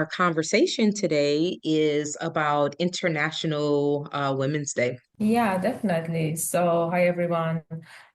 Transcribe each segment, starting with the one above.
our conversation today is about International Women's Day. Yeah, definitely. So, hi everyone.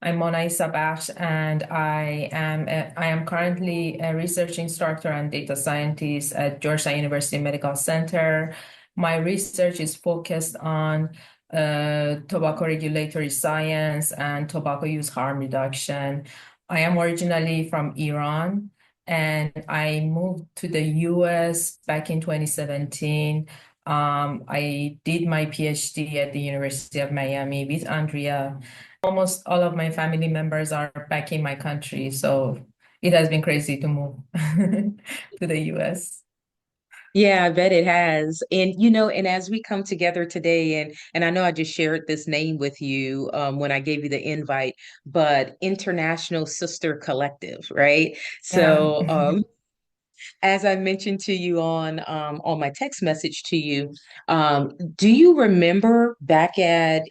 I'm Mona Issabakhsh, and I am currently a research instructor and data scientist at Georgetown University Medical Center. My research is focused on tobacco regulatory science and tobacco use harm reduction. I am originally from Iran, and I moved to the US back in 2017. I did my PhD at the University of Miami with Andrea. Almost all of my family members are back in my country, so it has been crazy to move to the US. Yeah, I bet it has. And as we come together today, and I know I just shared this name with you when I gave you the invite, but International Sister Collective, right? Yeah. So as I mentioned to you on my text message to you, do you remember back at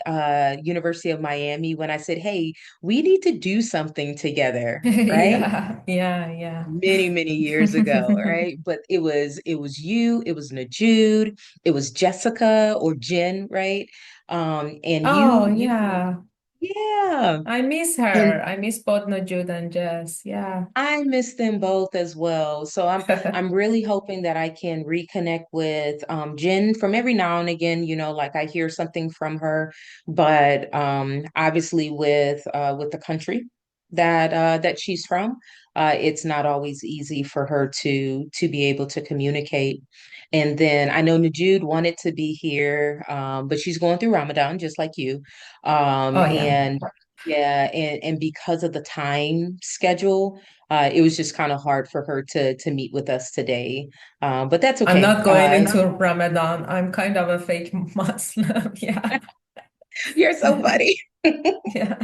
University of Miami when I said, "Hey, we need to do something together," right? Yeah, yeah, yeah. Many years ago, right? But it was you, it was Najude, it was Jessica or Jen, right? And Oh, you yeah. yeah. I miss And her. I miss both Najud and Jess. Yeah. I miss them both as well. So I'm really hoping that I can reconnect with Jen from every now and again, like I hear something from her, but obviously with the country that she's from, it's not always easy for her to be able to communicate. And then I know Najude wanted to be here, but she's going through Ramadan just like you. Oh, yeah. And yeah, and because of the time schedule, it was just kind of hard for her to meet with us today. But that's I'm okay. not going into Ramadan. I'm kind of a fake Muslim. Yeah. You're so funny. Yeah.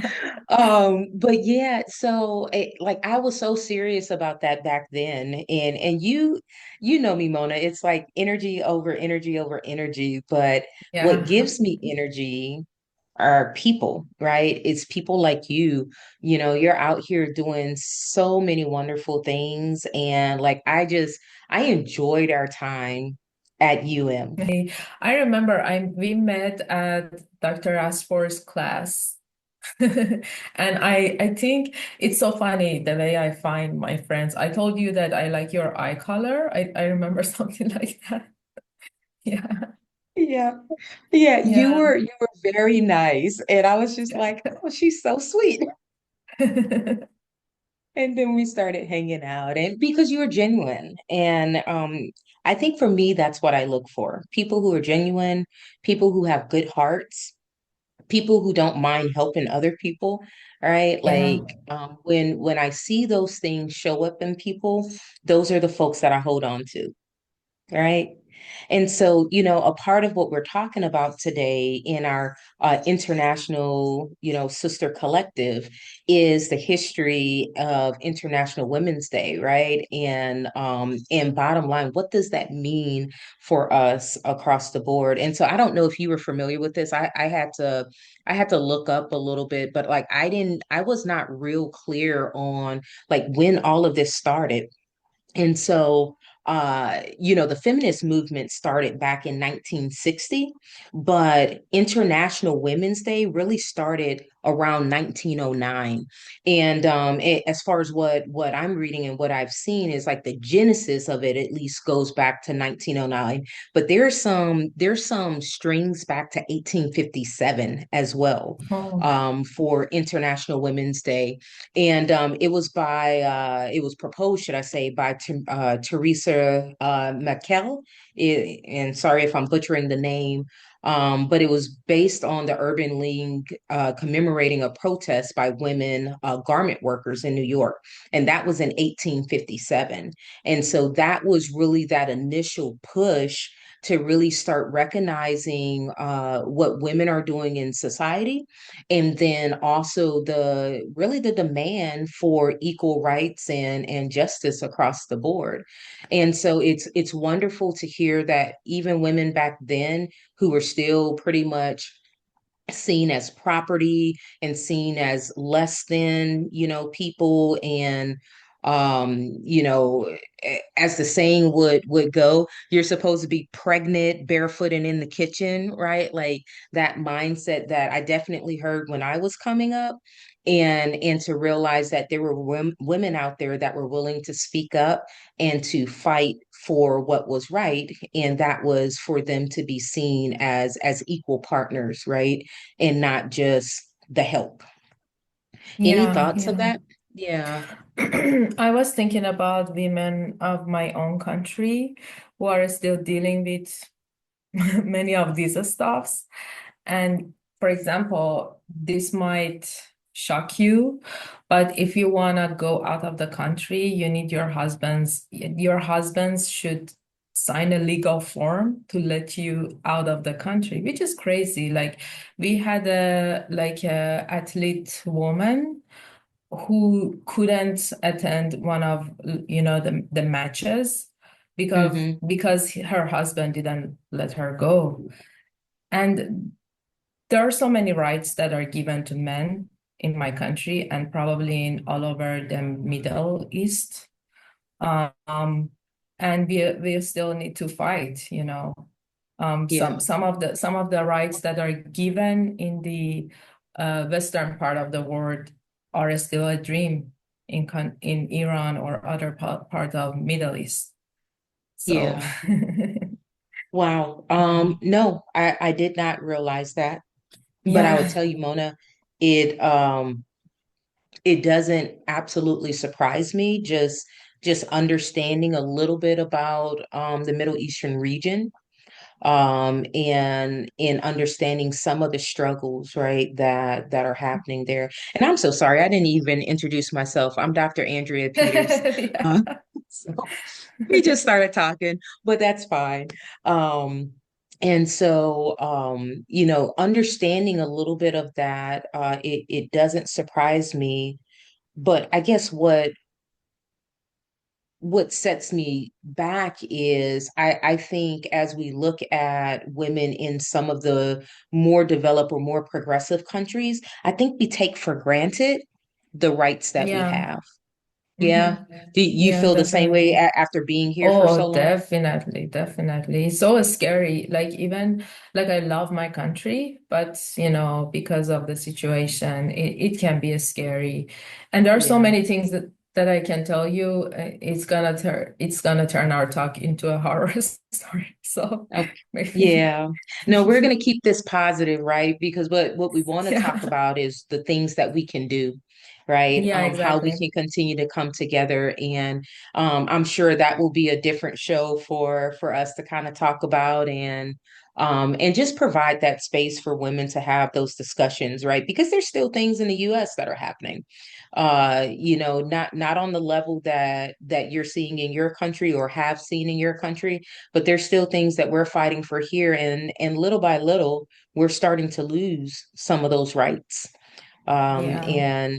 But yeah, so like I was so serious about that back then, and you know me, Mona. It's like energy over energy over energy. But what Yeah. gives me energy are people, right? It's people like you. You're out here doing so many wonderful things, and like I enjoyed our time at UM. I remember we met at Dr. Asfor's class. And I think it's so funny the way I find my friends. I told you that I like your eye color. I remember something like that. Yeah. Yeah. Yeah, you Yeah. were you were very nice. And I was just like, oh, she's so sweet. And then we started hanging out and because you were genuine. And I think for me, that's what I look for. People who are genuine, people who have good hearts, people who don't mind helping other people, right? Yeah. Like when I see those things show up in people, those are the folks that I hold on to. Right. And so, a part of what we're talking about today in our international, sister collective is the history of International Women's Day, right? And bottom line, what does that mean for us across the board? And so I don't know if you were familiar with this. I had to look up a little bit, but like I was not real clear on like when all of this started. And so, the feminist movement started back in 1960, but International Women's Day really started around 1909. And as far as what I'm reading and what I've seen is like the genesis of it at least goes back to 1909, but there's some strings back to 1857 as well, Oh. for International Women's Day. And it was proposed, should I say, by Teresa McKell. And sorry if I'm butchering the name, but it was based on the Urban League commemorating a protest by women garment workers in New York. And that was in 1857. And so that was really that initial push to really start recognizing what women are doing in society, and then also the demand for equal rights and justice across the board. And so it's wonderful to hear that even women back then who were still pretty much seen as property and seen as less than people, You know, as the saying would go, you're supposed to be pregnant, barefoot, and in the kitchen, right? Like that mindset that I definitely heard when I was coming up, and to realize that there were women out there that were willing to speak up and to fight for what was right, and that was for them to be seen as equal partners, right? And not just the help. Any Yeah, thoughts of yeah. that? Yeah. I was thinking about women of my own country who are still dealing with many of these stuffs. And for example, this might shock you, but if you want to go out of the country, you need your husbands should sign a legal form to let you out of the country, which is crazy. Like we had a athlete woman who couldn't attend one of the matches Mm-hmm. because her husband didn't let her go. And there are so many rights that are given to men in my country and probably in all over the Middle East. Um, and we still need to fight, you know. Yeah. Some of the rights that are given in the western part of the world are still a dream in Iran or other part of Middle East. So Yeah. Wow. No, I did not realize that. But I would yeah, tell you, Mona, it it doesn't absolutely surprise me, just understanding a little bit about the Middle Eastern region, and in understanding some of the struggles, right, that are happening there. And I'm so sorry, I didn't even introduce myself. I'm Dr. Andrea Peters. yeah, Uh, so we just started talking, but that's fine. Um, and so, understanding a little bit of that, it doesn't surprise me. But I guess what sets me back is I think as we look at women in some of the more developed or more progressive countries, I think we take for granted the rights that we yeah. have. Hmm. Yeah. Do you Yeah, feel the same way definitely. after being here for so Oh, long? definitely, definitely. It's so scary. Like even like I love my country, but because of the situation, it can be scary. And there are so Yeah. many things that I can tell you. It's gonna turn our talk into a horror story. So Okay. maybe Yeah. No, we're going to keep this positive, right? Because what we want to talk yeah. about is the things that we can do, right? Yeah, How we exactly. can continue to come together, and I'm sure that will be a different show for us to kind of talk about, and just provide that space for women to have those discussions, right? Because there's still things in the US that are happening. Not on the level that you're seeing in your country or have seen in your country, but there's still things that we're fighting for here, and little by little we're starting to lose some of those rights. Yeah.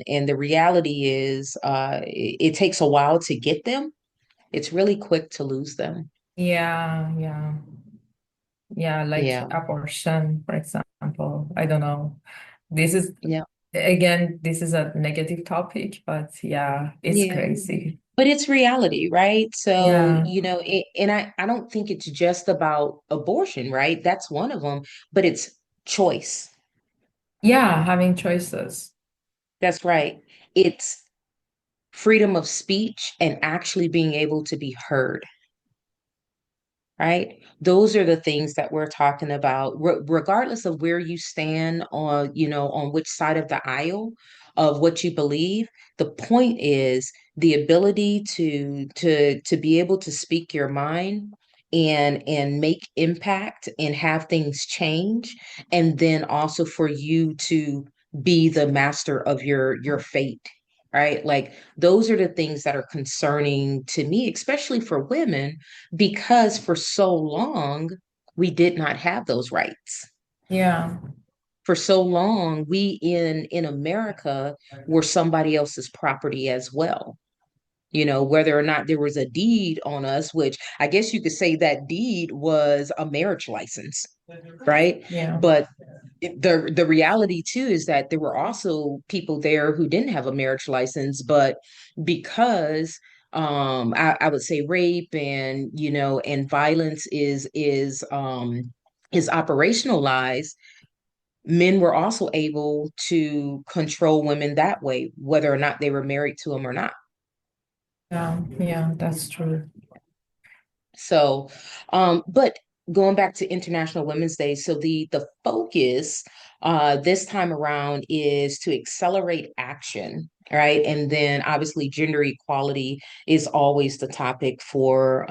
And the reality is, it takes a while to get them. It's really quick to lose them. Yeah, yeah. Yeah, like Yeah. abortion, for example. I don't know. This is Yeah. Again, this is a negative topic, but yeah, it's Yeah. crazy. But it's reality, right? So, Yeah. and I don't think it's just about abortion, right? That's one of them, but it's choice. Yeah, having choices. That's right. It's freedom of speech and actually being able to be heard, right? Those are the things that we're talking about, regardless of where you stand on, on which side of the aisle of what you believe. The point is the ability to be able to speak your mind and make impact and have things change, and then also for you to be the master of your fate, right? Like those are the things that are concerning to me, especially for women, because for so long we did not have those rights. Yeah. For so long we in America were somebody else's property as well. Whether or not there was a deed on us, which I guess you could say that deed was a marriage license, right? Yeah. But the reality too is that there were also people there who didn't have a marriage license, but because I would say rape and and violence is operationalized, men were also able to control women that way, whether or not they were married to them or not. Yeah, yeah, that's true. So, but going back to International Women's Day, so the focus this time around is to accelerate action, right? And then obviously gender equality is always the topic for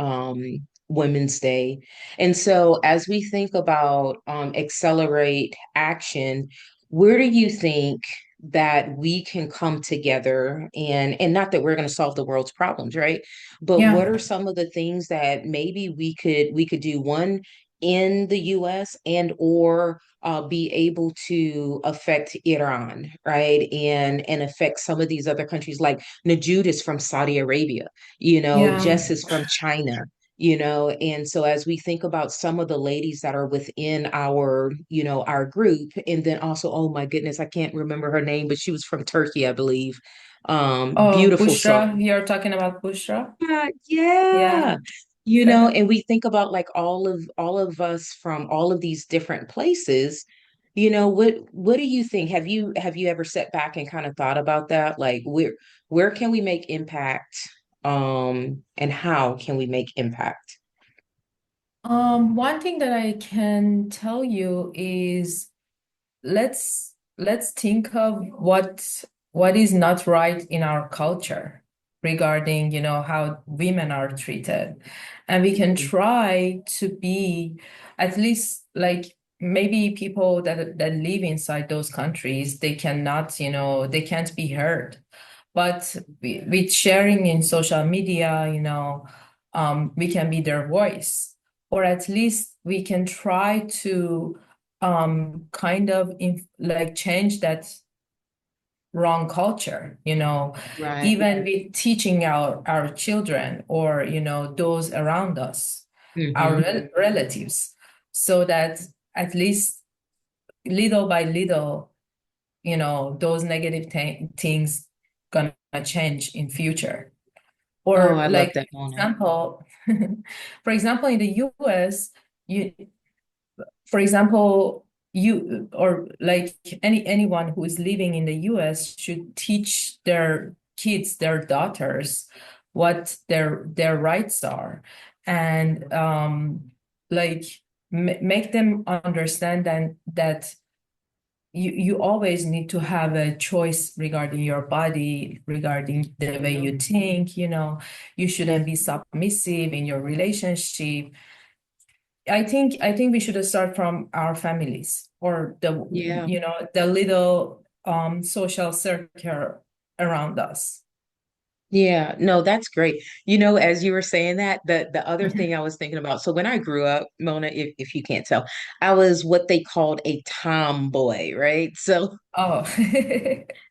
Women's Day. And so as we think about accelerate action, where do you think that we can come together and not that we're going to solve the world's problems, right? But what Yeah, are some of the things that maybe we could do one in the US and or be able to affect Iran, right? And affect some of these other countries like Najud is from Saudi Arabia, yeah. Jess is from China. And so as we think about some of the ladies that are within our group, and then also, oh my goodness, I can't remember her name, but she was from Turkey, I believe. Oh, Beautiful soul. Bushra, you're talking about Bushra? Yeah, yeah. Yeah. And we think about like all of us from all of these different places. What do you think? Have you ever sat back and kind of thought about that? Like where can we make impact? And how can we make impact? One thing that I can tell you is let's think of what is not right in our culture regarding, how women are treated. And we can Mhm. try to be at least like maybe people that live inside those countries, they cannot, they can't be heard. But with sharing in social media, we can be their voice, or at least we can try to kind of like change that wrong culture, Right. even with teaching our children or, those around us, our Hmm. relatives, so that at least little by little, those negative things gonna change in future. Oh, Or I love like that, Mona. example, for example, in the US, you for example, you or like anyone who is living in the US should teach their kids, their daughters, what their rights are, and like make them understand that you always need to have a choice regarding your body, regarding the way you think, you shouldn't be submissive in your relationship. I think we should start from our families or Yeah. the little social circle around us. Yeah, no, that's great. As you were saying that, the other thing I was thinking about, so when I grew up, Mona, if you can't tell, I was what they called a tomboy, right? So Oh,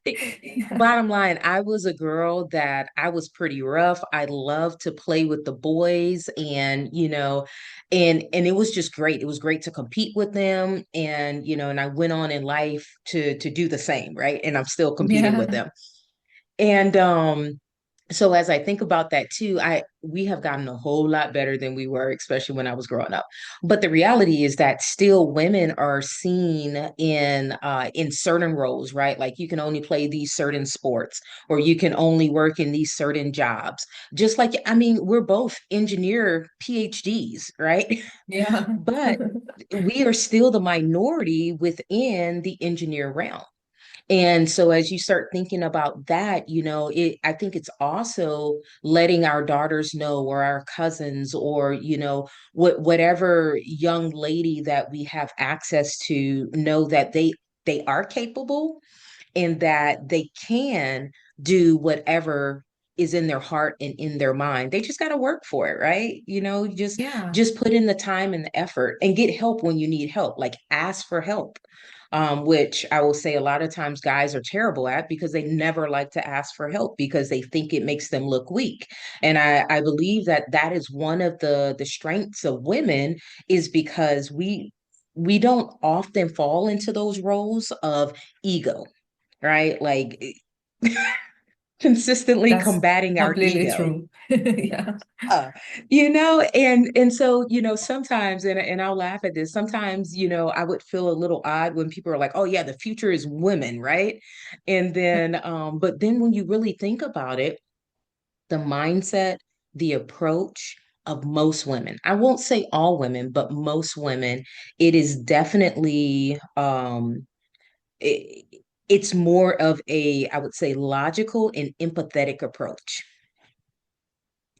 yeah, bottom line, I was a girl that I was pretty rough. I loved to play with the boys and it was just great. It was great to compete with them and I went on in life to do the same, right? And I'm still competing with yeah, them. And so as I think about that too, we have gotten a whole lot better than we were, especially when I was growing up. But the reality is that still women are seen in certain roles, right? Like you can only play these certain sports, or you can only work in these certain jobs. Just like, I mean, we're both engineer PhDs, right? yeah, But we are still the minority within the engineer realm. And so as you start thinking about that, I think it's also letting our daughters know or our cousins or, whatever young lady that we have access to know that they are capable and that they can do whatever is in their heart and in their mind. They just got to work for it, right? Just yeah, just put in the time and the effort and get help when you need help. Like ask for help. Which I will say a lot of times guys are terrible at because they never like to ask for help because they think it makes them look weak. And I believe that is one of the strengths of women is because we don't often fall into those roles of ego, right? Like consistently That's combating our completely ego. true. Yeah. Uh, and so, sometimes, and I'll laugh at this, sometimes, I would feel a little odd when people are like, oh yeah, the future is women, right? And then, but then when you really think about it, the mindset, the approach of most women, I won't say all women, but most women, it is definitely, it, it's more of a, I would say, logical and empathetic approach.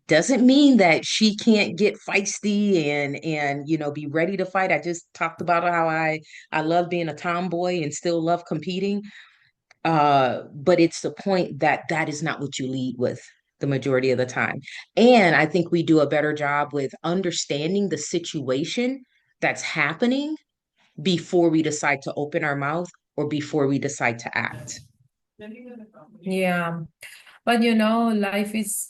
Doesn't mean that she can't get feisty and be ready to fight. I just talked about how I love being a tomboy and still love competing. But it's the point that that is not what you lead with the majority of the time. And I think we do a better job with understanding the situation that's happening before we decide to open our mouth or before we decide to act. Yeah. But life is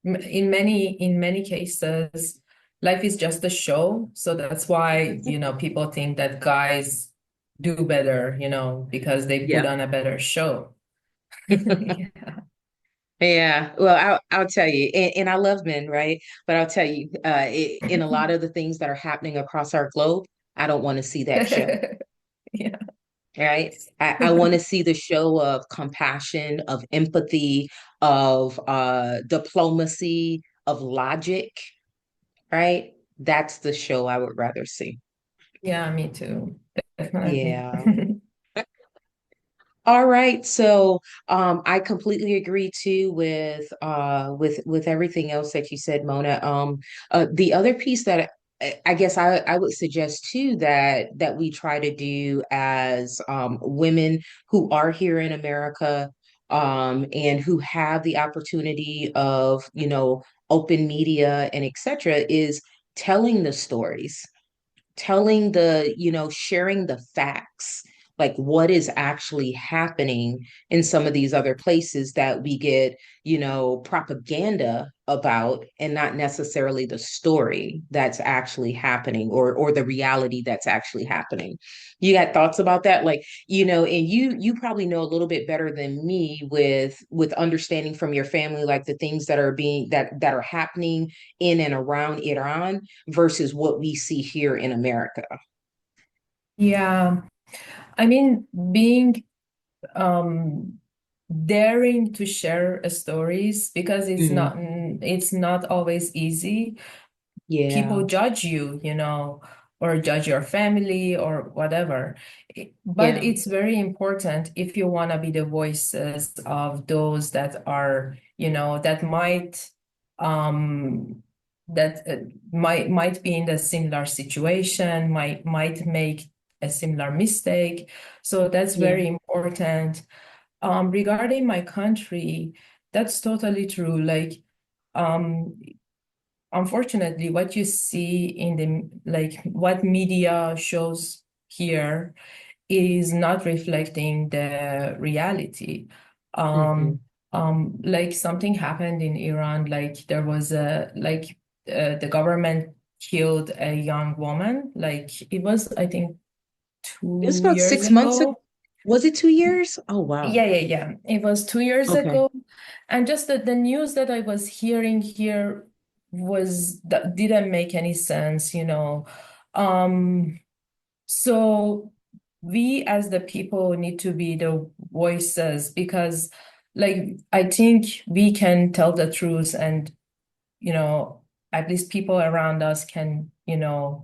in many cases, life is just a show. So that's why, people think that guys do better, because they put Yeah. on a better show. Yeah. Yeah, well, I'll tell you, and I love men, right? But I'll tell you, in a lot of the things that are happening across our globe, I don't want to see that show, Yeah. right? I want to see the show of compassion, of empathy, of diplomacy, of logic, right? That's the show I would rather see. Yeah, me too. Definitely. Yeah. All right, so I completely agree too with everything else that you said, Mona. The other piece that I guess I would suggest too that we try to do as women who are here in America and who have the opportunity of open media and etc. is telling the stories, telling sharing the facts, like what is actually happening in some of these other places that we get, propaganda about, and not necessarily the story that's actually happening or the reality that's actually happening. You got thoughts about that? Like, and you probably know a little bit better than me with understanding from your family, like the things that are being that are happening in and around Iran versus what we see here in America. Yeah. I mean, being um daring to share stories because Mhm. it's not always easy. People Yeah, judge you, or judge your family or whatever. But yeah, it's very important if you want to be the voices of those that are, that um might be in the similar situation, might make a similar mistake. So that's yeah. very important. Regarding my country, that's totally true. Like, um, unfortunately, what you see in what media shows here is not reflecting the reality. Hmm. Um, like something happened in Iran, like there was the government killed a young woman. Like it was, I think, It was two about years 6 months ago. ago. Was it 2 years? Oh, wow. Yeah. It was 2 years Okay. ago. And just the news that I was hearing here was that didn't make any sense, Um, so we as the people need to be the voices because like I think we can tell the truth and you know, at least people around us can,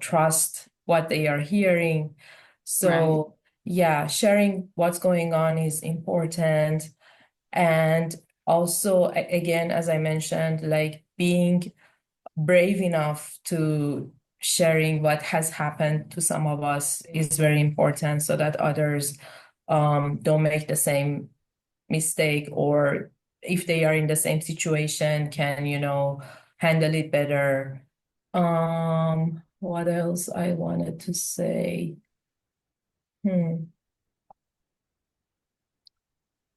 trust what they are hearing. Right. So, yeah, sharing what's going on is important. And also, again, as I mentioned, like being brave enough to sharing what has happened to some of us is very important so that others don't make the same mistake, or if they are in the same situation can handle it better. What else I wanted to say? Hmm.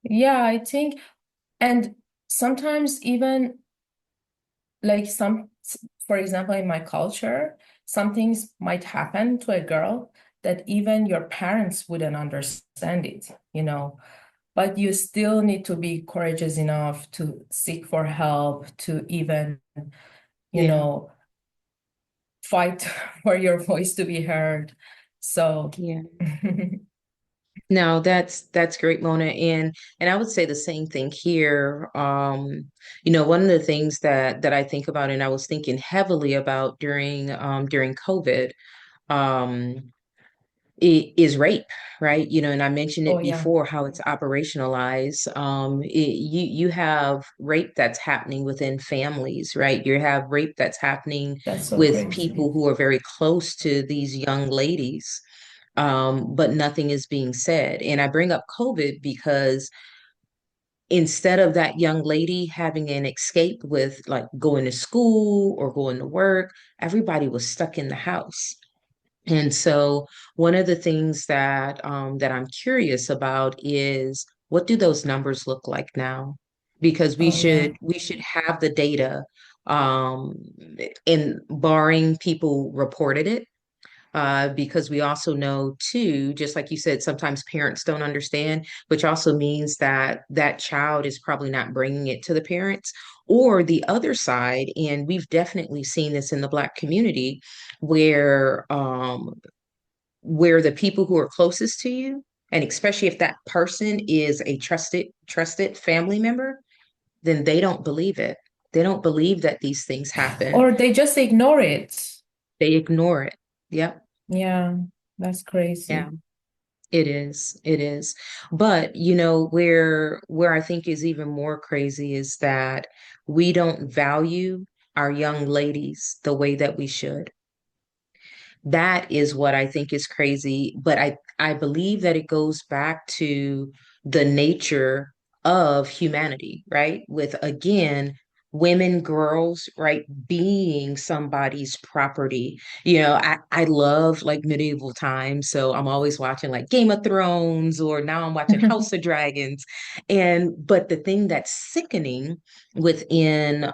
Yeah, I think, and sometimes even like for example, in my culture, some things might happen to a girl that even your parents wouldn't understand it, but you still need to be courageous enough to seek for help, to even, you Yeah. know, fight for your voice to be heard. So, Yeah. No, that's great, Mona. And I would say the same thing here. One of the things that I think about and I was thinking heavily about during COVID, um, is rape, right? And I mentioned oh it yeah, before how it's operationalized. You have rape that's happening within families, right? You have rape that's happening that's so with crazy. people who are very close to these young ladies, but nothing is being said. And I bring up COVID because instead of that young lady having an escape with like going to school or going to work, everybody was stuck in the house. And so one of the things that I'm curious about is what do those numbers look like now? Because we Oh should yeah. we should have the data, um, in barring people reported it, because we also know too, just like you said, sometimes parents don't understand, which also means that that child is probably not bringing it to the parents. Or the other side, and we've definitely seen this in the Black community, where the people who are closest to you, and especially if that person is a trusted family member, then they don't believe it. They don't believe that these things happen. Or they just ignore it. They ignore it. Yep. Yeah, that's Yeah. crazy. It is. It is. But where I think is even more crazy is that we don't value our young ladies the way that we should. That is what I think is crazy. But I believe that it goes back to the nature of humanity, right? With again, women, girls, right, being somebody's property. I love like medieval times. So I'm always watching like Game of Thrones, or now I'm watching House of Dragons. But the thing that's sickening within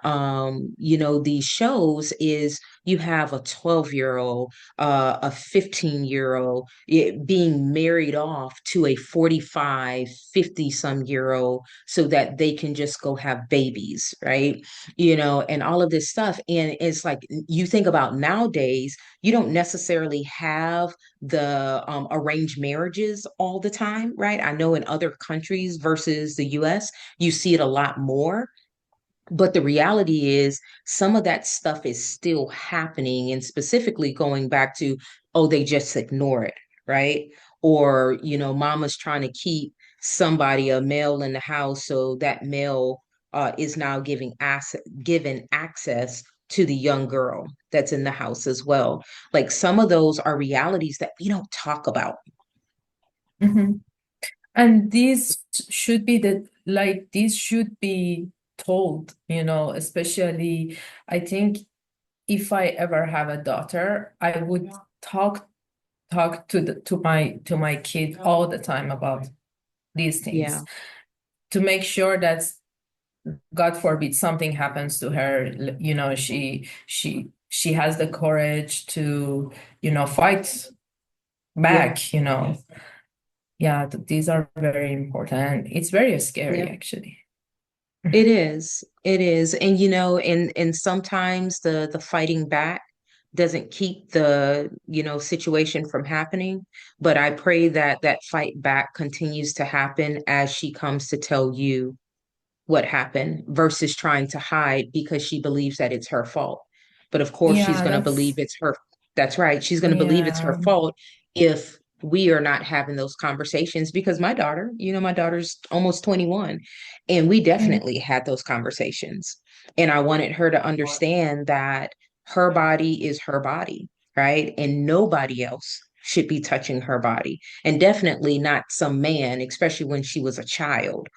these shows is you have a 12-year-old, a 15-year-old being married off to a 45, 50 some year old so that they can just go have babies, right? And all of this stuff. And it's like you think about nowadays, you don't necessarily have the arranged marriages all the time, right? I know in other countries versus the US, you see it a lot more, but the reality is, some of that stuff is still happening, and specifically going back to, oh, they just ignore it, right? Or, mama's trying to keep somebody, a male in the house, so that male is now given access to the young girl that's in the house as well. Like some of those are realities that we don't talk about. Mhm. And these should be told, especially I think if I ever have a daughter, I would talk to my kid all the time about these things Yeah, to make sure that God forbid something happens to her, she has the courage to, fight yeah, back, Yeah, these are very important. It's very scary yeah. actually. It is. It is. And and sometimes the fighting back doesn't keep the, situation from happening, but I pray that that fight back continues to happen as she comes to tell you what happened versus trying to hide because she believes that it's her fault. But of course, she's Yeah, going to believe it's her. That's right. She's going to believe it's her yeah. fault if we are not having those conversations, because my daughter's almost 21, and we Mhm. definitely had those conversations. And I wanted her to understand that her body is her body, right? And nobody else should be touching her body. And definitely not some man, especially when she was a child,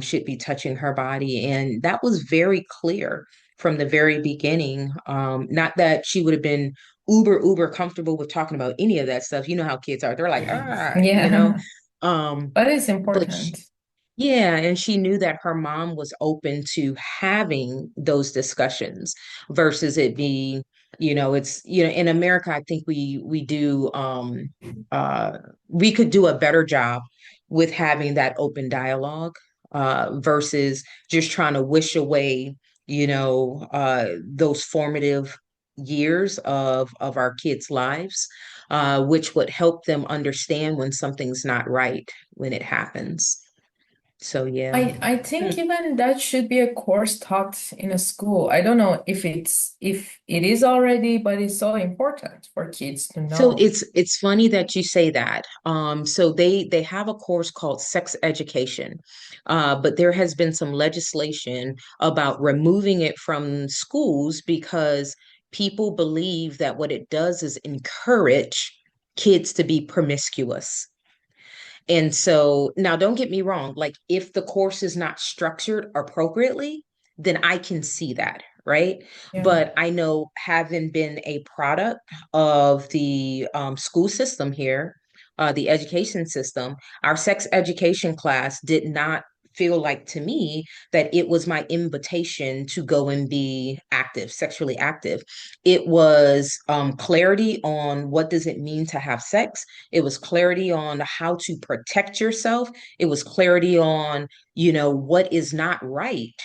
should be touching her body. And that was very clear from the very beginning. Not that she would have been uber comfortable with talking about any of that stuff. You know how kids are. They're like, Yeah, um, but it's but important. yeah, and she knew that her mom was open to having those discussions versus it being It's, in America, I think we do uh we could do a better job with having that open dialogue versus just trying to wish away, those formative years of our kids' lives, which would help them understand when something's not right when it happens. So yeah. I think even that should be a course taught in a school. I don't know if it is already, but it's so important for kids to So know. it's funny that you say that. So they have a course called sex education, but there has been some legislation about removing it from schools because people believe that what it does is encourage kids to be promiscuous. And so now don't get me wrong, like if the course is not structured appropriately, then I can see that, right? Yeah. But I know having been a product of the school system here, the education system, our sex education class did not feel like to me that it was my invitation to go and be active, sexually active. It was clarity on what does it mean to have sex. It was clarity on how to protect yourself. It was clarity on, what is not right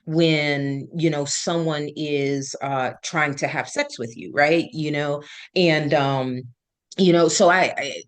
when, someone is trying to have sex with you, right? And so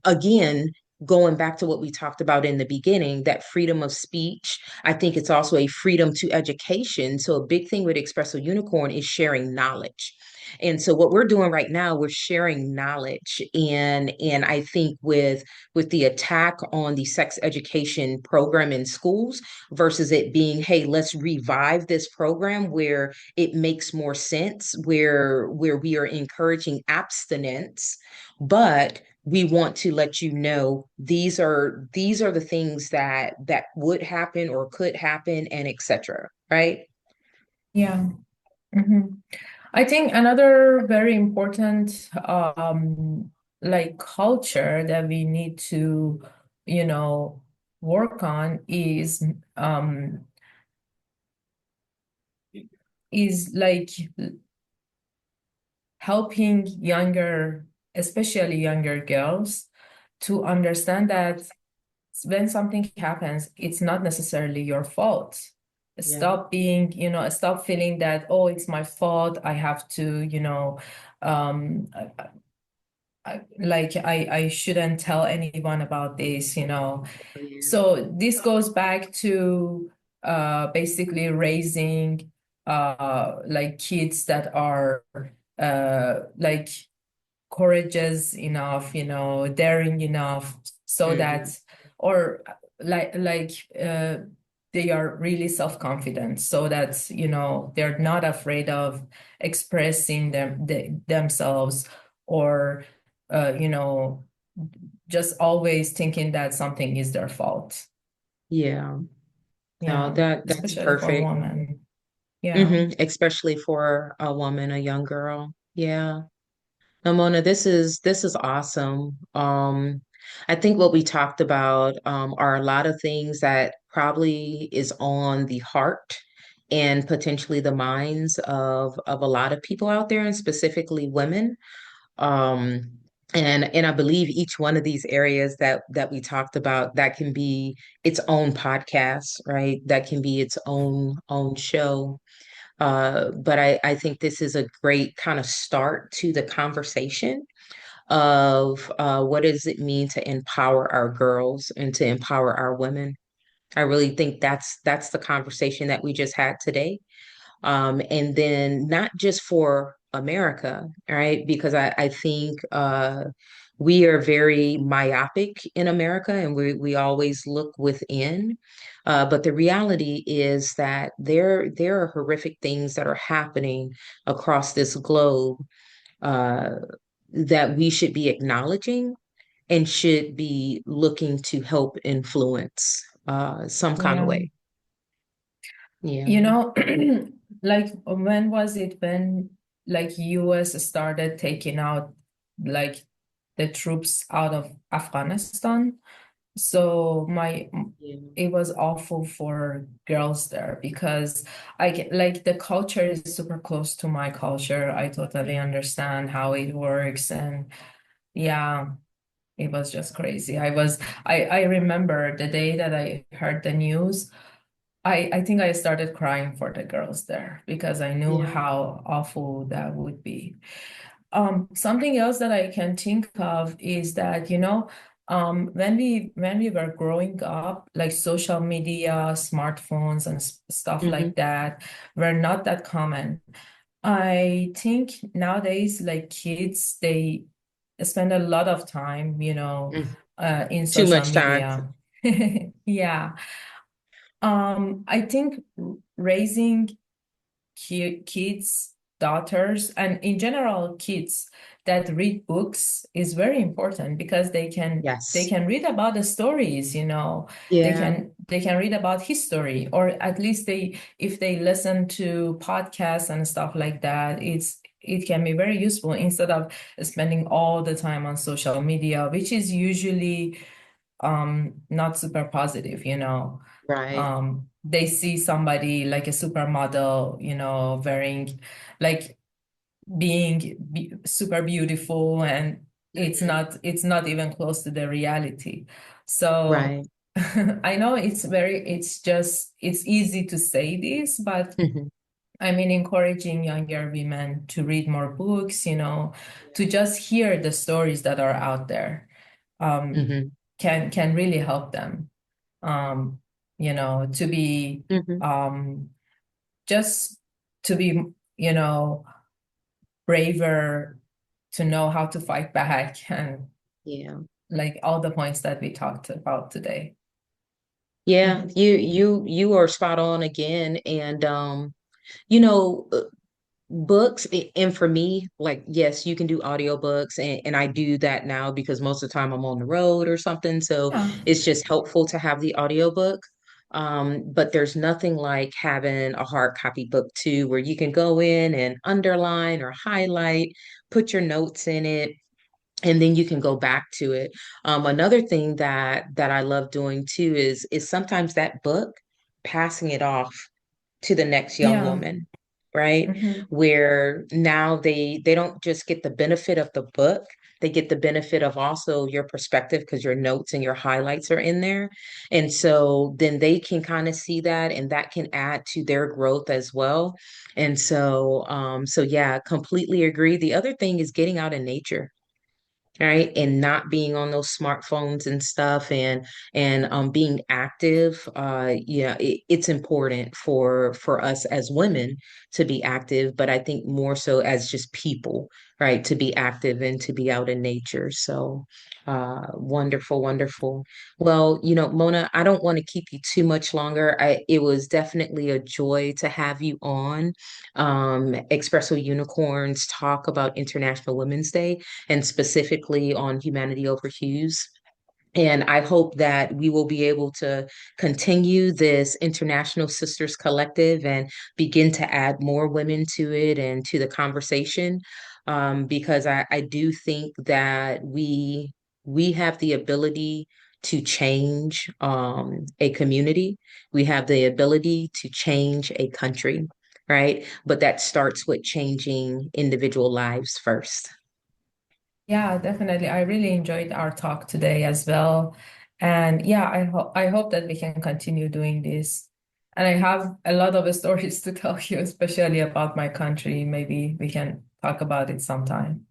again, going back to what we talked about in the beginning, that freedom of speech, I think it's also a freedom to education. So a big thing with Espresso Unicorn is sharing knowledge. And so what we're doing right now, we're sharing knowledge. And I think with the attack on the sex education program in schools versus it being, hey, let's revive this program where it makes more sense, where we are encouraging abstinence, but we want to let you know these are the things that would happen or could happen and etc. Right? Yeah. Mhm. I think another very important like culture that we need to, you know, work on is like helping younger, especially younger girls, to understand that when something happens, it's not necessarily your fault. Yeah. Stop being, stop feeling that, oh, it's my fault. I have to, um, like I shouldn't tell anyone about this. Yeah. So this goes back to basically raising like kids that are like courageous enough, daring enough so Hmm. that or like they are really self-confident so that they're not afraid of expressing themselves or you know just always thinking that something is their fault. Yeah. No, Yeah, that's especially for perfect. women. Yeah. Especially for a woman, a young girl. Yeah. No, Mona, this is awesome. I think what we talked about are a lot of things that probably is on the heart and potentially the minds of a lot of people out there, and specifically women. Um, and I believe each one of these areas that we talked about, that can be its own podcast, right? That can be its own show. But I think this is a great kind of start to the conversation of what does it mean to empower our girls and to empower our women. I really think that's the conversation that we just had today. And then not just for America, right? Because I think we are very myopic in America and we always look within. But the reality is that there are horrific things that are happening across this globe uh, that we should be acknowledging and should be looking to help influence some kind of Yeah. way. Yeah. You know, like when was it when like US started taking out like the troops out of Afghanistan? So Yeah. it was awful for girls there because like the culture is super close to my culture. I totally understand how it works, and yeah, it was just crazy. I remember the day that I heard the news. I think I started crying for the girls there because I knew Yeah. how awful that would be. Something else that I can think of is that, when we were growing up, like social media, smartphones, and stuff Hmm. like that were not that common. I think nowadays, like kids, they spend a lot of time, in Too social much time. media. Yeah. I think raising kids, daughters, and in general kids that read books is very important because they Yes. can read about the stories, Yeah. they can read about history, or at least they if they listen to podcasts and stuff like that, it can be very useful instead of spending all the time on social media, which is usually not super positive, Right. they see somebody like a supermodel, wearing like super beautiful, and Hmm. it's not even close to the reality. So Right. I know it's easy to say this, but Hmm. I mean, encouraging younger women to read more books, to just hear the stories that are out there, um, Hmm. can really help them, um, to be Hmm. um, just to be, you know, braver, to know how to fight back, and Yeah. like all the points that we talked about today. Yeah, Mhm. you are spot on again. And you know, books and for me, like yes, you can do audiobooks and I do that now because most of the time I'm on the road or something. So Yeah. it's just helpful to have the audiobook. But there's nothing like having a hard copy book too, where you can go in and underline or highlight, put your notes in it, and then you can go back to it. Another thing that I love doing too is sometimes that book, passing it off to the next young Yeah. woman, right? Hmm. Where now they don't just get the benefit of the book, they get the benefit of also your perspective because your notes and your highlights are in there. And so then they can kind of see that and that can add to their growth as well. And so so yeah, completely agree. The other thing is getting out in nature, right, and not being on those smartphones and stuff, and being active. Yeah, it's important for us as women to be active, but I think more so as just people, right, to be active and to be out in nature. So wonderful, wonderful. Well, Mona, I don't want to keep you too much longer. It was definitely a joy to have you on. Espresso Unicorns talk about International Women's Day and specifically on Humanity Over Hughes. And I hope that we will be able to continue this International Sisters Collective and begin to add more women to it and to the conversation. Because I do think that we have the ability to change a community. We have the ability to change a country, right? But that starts with changing individual lives first. Yeah, definitely. I really enjoyed our talk today as well. And yeah, I hope that we can continue doing this. And I have a lot of stories to tell you, especially about my country. Maybe we can talk about it sometime.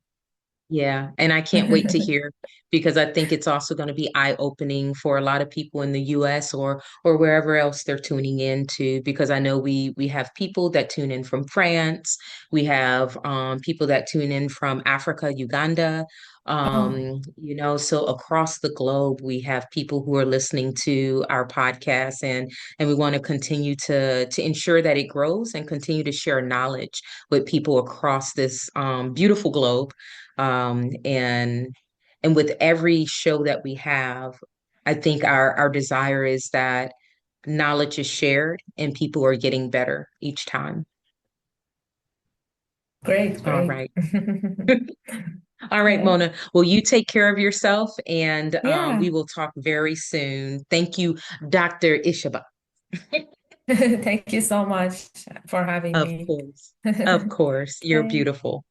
Yeah, and I can't wait to hear because I think it's also going to be eye-opening for a lot of people in the US or wherever else they're tuning in to, because I know we have people that tune in from France, we have people that tune in from Africa, Uganda, Oh, so across the globe we have people who are listening to our podcast, and we want to continue to ensure that it grows and continue to share knowledge with people across this beautiful globe. And with every show that we have, I think our desire is that knowledge is shared and people are getting better each time. great, All great. right. All right, Okay. Mona. Well, you take care of yourself and we Yeah. will talk very soon. Thank you, Dr. Ishaba. Thank you so much for having Of me. course. Of course. You're Okay. beautiful.